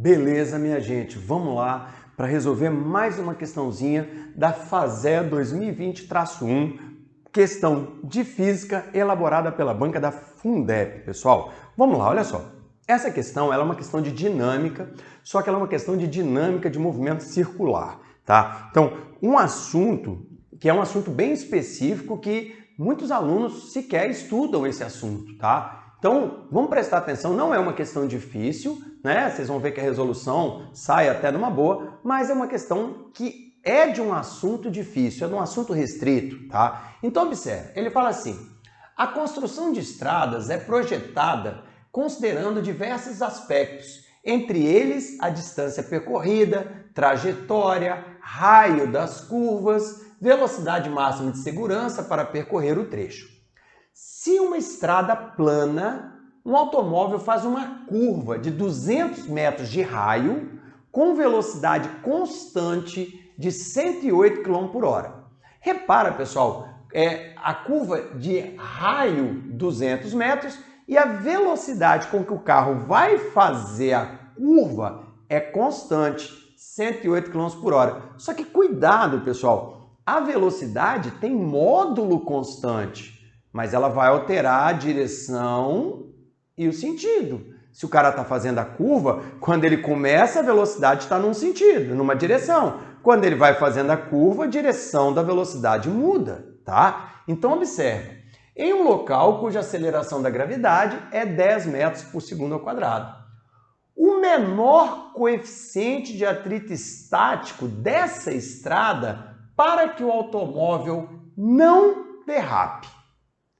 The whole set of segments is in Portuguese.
Beleza, minha gente, vamos lá para resolver mais uma questãozinha da FASE 2020-1, questão de física elaborada pela banca da Fundep, pessoal. Vamos lá, olha só. Essa questão ela é uma questão de dinâmica, só que ela é uma questão de dinâmica de movimento circular, tá? Então, um assunto que é um assunto bem específico que muitos alunos sequer estudam esse assunto, tá? Então, vamos prestar atenção, não é uma questão difícil, né? Vocês vão ver que a resolução sai até numa boa, mas é uma questão que é de um assunto difícil, é de um assunto restrito, tá? Então, observe, ele fala assim, a construção de estradas é projetada considerando diversos aspectos, entre eles a distância percorrida, trajetória, raio das curvas, velocidade máxima de segurança para percorrer o trecho. Se uma estrada plana, um automóvel faz uma curva de 200 metros de raio com velocidade constante de 108 km por hora. Repara, pessoal, a curva de raio 200 metros e a velocidade com que o carro vai fazer a curva é constante, 108 km por hora. Só que cuidado, pessoal, a velocidade tem módulo constante, mas ela vai alterar a direção e o sentido. Se o cara está fazendo a curva, quando ele começa a velocidade está num sentido, numa direção. Quando ele vai fazendo a curva, a direção da velocidade muda, tá? Então observe, em um local cuja aceleração da gravidade é 10 metros por segundo ao quadrado, o menor coeficiente de atrito estático dessa estrada para que o automóvel não derrape.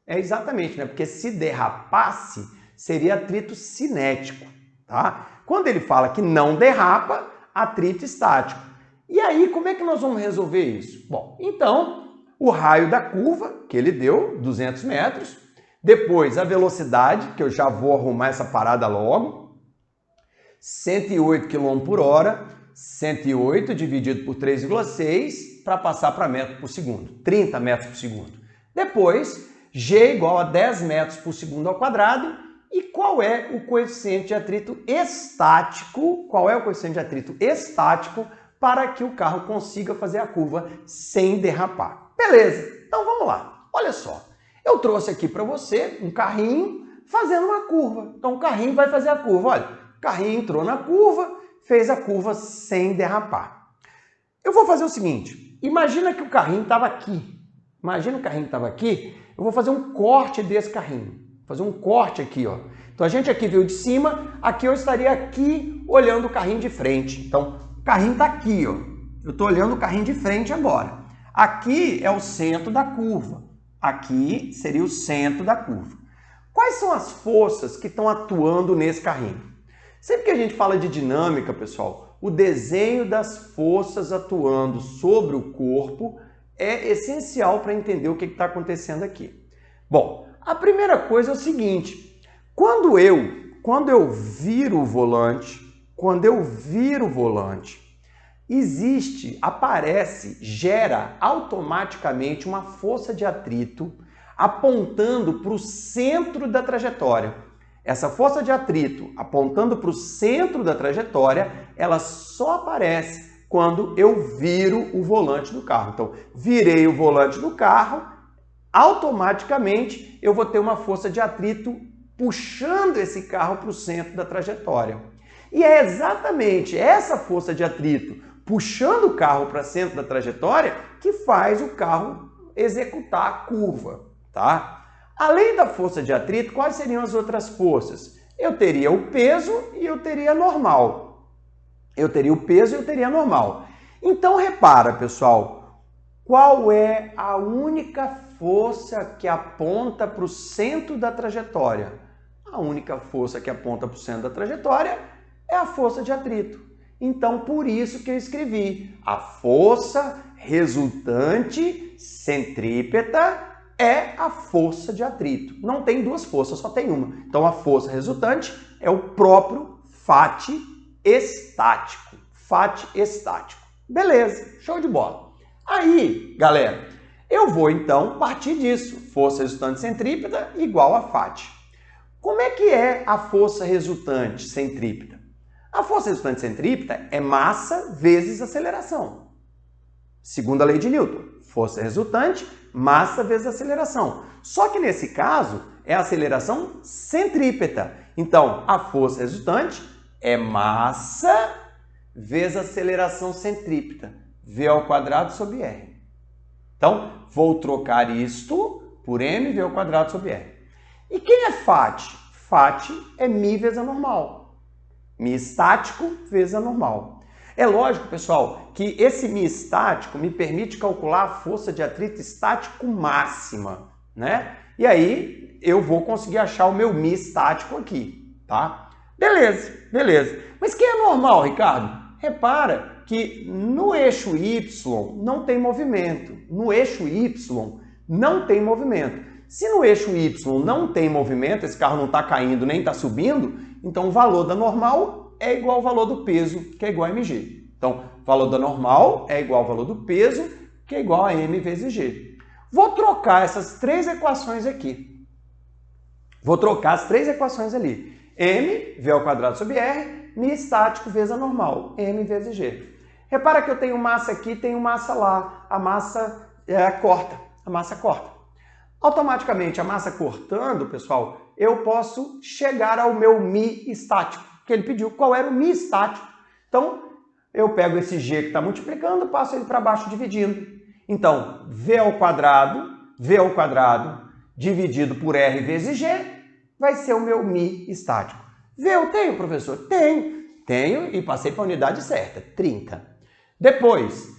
É exatamente, né? Porque se derrapasse, seria atrito cinético, tá? Quando ele fala que não derrapa, atrito estático. E aí, como é que nós vamos resolver isso? Bom, então, o raio da curva, que ele deu, 200 metros, depois a velocidade, que eu já vou arrumar essa parada logo, 108 km por hora, 108 dividido por 3,6 para passar para metro por segundo, 30 metros por segundo. Depois, G igual a 10 metros por segundo ao quadrado. E qual é o coeficiente de atrito estático? Qual é o coeficiente de atrito estático para que o carro consiga fazer a curva sem derrapar? Beleza, então vamos lá. Olha só, eu trouxe aqui para você um carrinho fazendo uma curva. Então o carrinho vai fazer a curva. Olha, o carrinho entrou na curva, fez a curva sem derrapar. Eu vou fazer o seguinte, imagina que o carrinho estava aqui. Imagina o carrinho estava aqui, eu vou fazer um corte desse carrinho. Fazer um corte aqui, ó. Então a gente aqui veio de cima, aqui eu estaria aqui olhando o carrinho de frente. Então o carrinho está aqui, ó. Eu estou olhando o carrinho de frente agora. Aqui é o centro da curva. Aqui seria o centro da curva. Quais são as forças que estão atuando nesse carrinho? Sempre que a gente fala de dinâmica, pessoal, o desenho das forças atuando sobre o corpo é essencial para entender o que está acontecendo aqui. Bom, a primeira coisa é o seguinte, quando eu viro o volante, gera automaticamente uma força de atrito apontando para o centro da trajetória. Essa força de atrito apontando para o centro da trajetória, ela só aparece quando eu viro o volante do carro. Então, virei o volante do carro, automaticamente eu vou ter uma força de atrito puxando esse carro para o centro da trajetória. E é exatamente essa força de atrito puxando o carro para o centro da trajetória que faz o carro executar a curva, tá? Além da força de atrito, quais seriam as outras forças? Eu teria o peso e eu teria normal. Então, repara, pessoal, qual é a única força que aponta para o centro da trajetória? A única força que aponta para o centro da trajetória é a força de atrito. Então, por isso que eu escrevi a força resultante centrípeta é a força de atrito. Não tem duas forças, só tem uma. Então, a força resultante é o próprio Fat estático. Beleza, show de bola. Aí, galera, eu vou então partir disso. Força resultante centrípeta igual a Fat. Como é que é a força resultante centrípeta? A força resultante centrípeta é massa vezes aceleração. Segunda lei de Newton, força resultante, massa vezes aceleração. Só que nesse caso é aceleração centrípeta. Então, a força resultante é massa vezes aceleração centrípeta, v² sobre r. Então, vou trocar isto por mv² sobre r. E quem é Fat? Fat é μ vezes a normal. μ estático vezes a normal. É lógico, pessoal, que esse μ estático me permite calcular a força de atrito estático máxima, né? E aí eu vou conseguir achar o meu μ estático aqui, tá? Beleza, beleza. Mas quem é normal, Ricardo? Repara que no eixo Y não tem movimento. No eixo Y não tem movimento. Se no eixo Y não tem movimento, esse carro não está caindo nem está subindo, então o valor da normal é igual ao valor do peso, que é igual a mg. Então, o valor da normal é igual ao valor do peso, que é igual a m vezes g. Vou trocar essas três equações aqui. Vou trocar as três equações ali. m, v² sobre r, μ estático vezes a normal, m vezes g. Repara que eu tenho massa aqui, tenho massa lá. A massa corta. A massa corta. Automaticamente, a massa cortando, pessoal, eu posso chegar ao meu μ estático, que ele pediu qual era o μ estático. Então, eu pego esse g que está multiplicando, passo ele para baixo dividindo. Então, v² dividido por r vezes g vai ser o meu μ estático. V eu tenho, professor? Tenho. Tenho e passei para a unidade certa, 30. Depois,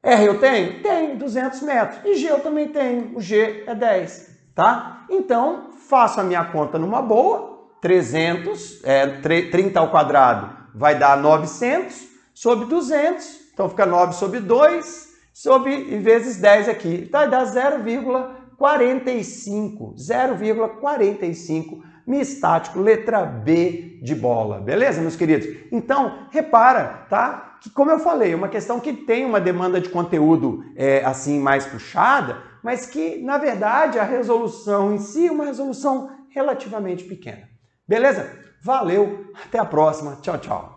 R eu tenho? Tenho, 200 metros. E G eu também tenho, o G é 10, tá? Então, faço a minha conta numa boa, 30 ao quadrado vai dar 900 sobre 200, então fica 9 sobre 2, e vezes 10 aqui, vai dar 0,45, 0,45 μ estático, letra B de bola. Beleza, meus queridos? Então, repara, tá? Que, como eu falei, é uma questão que tem uma demanda de conteúdo assim mais puxada, mas que, na verdade, a resolução em si é uma resolução relativamente pequena. Beleza? Valeu, até a próxima. Tchau, tchau.